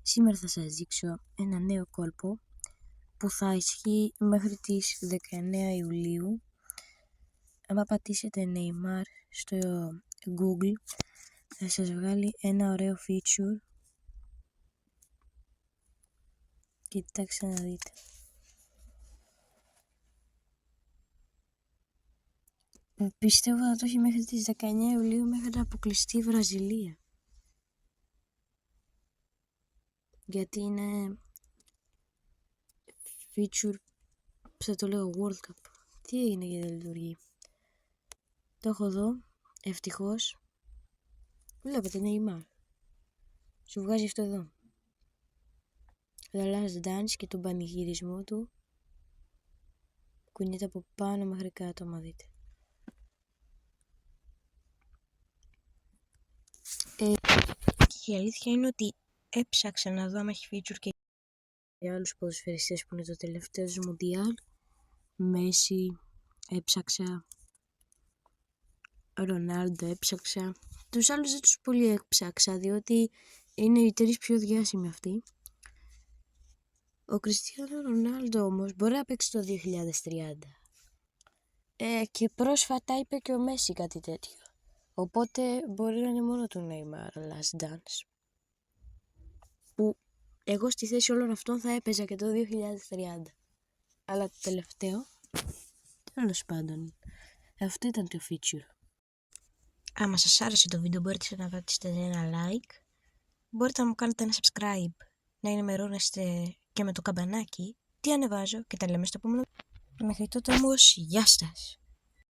Σήμερα θα σας δείξω ένα νέο κόλπο που θα ισχύει μέχρι τις 19 Ιουλίου. Αν πατήσετε Neymar στο Google θα σας βγάλει ένα ωραίο feature. Κοιτάξτε να δείτε. Πιστεύω θα το έχει μέχρι τις 19 Ιουλίου μέχρι να αποκλειστεί η Βραζιλία. Γιατί είναι feature, θα το λέω World Cup. Τι έγινε και δεν λειτουργεί. Το έχω εδώ, ευτυχώς. Βλέπετε Neymar. Σου βγάζει αυτό εδώ. The Last Dance και τον πανηγυρισμό του. Κουνιέται από πάνω μέχρι κάτω, άμα δείτε. Και η αλήθεια είναι ότι έψαξα να δω αν έχει feature και για άλλους ποδοσφαιριστές που είναι το τελευταίο του Μουντιάλ. Μέση, έψαξα. Ρονάλντο έψαξα. Τους άλλους δεν τους πολύ έψαξα, διότι είναι οι τρεις πιο διάσημοι αυτοί. Ο Κριστιάνο Ρονάλντο όμως μπορεί να παίξει το 2030. Και πρόσφατα είπε και ο Μέση κάτι τέτοιο. Οπότε μπορεί να είναι μόνο του Neymar Last Dance. Που εγώ στη θέση όλων αυτών θα έπαιζα και το 2030. Αλλά το τελευταίο, τέλος πάντων, αυτό ήταν το feature. Άμα σας άρεσε το βίντεο μπορείτε να πατήσετε ένα like. Μπορείτε να μου κάνετε ένα subscribe, να ενημερώνεστε και με το καμπανάκι τι ανεβάζω και τα λέμε στο επόμενο. Μέχρι τότε όμως, γεια σας!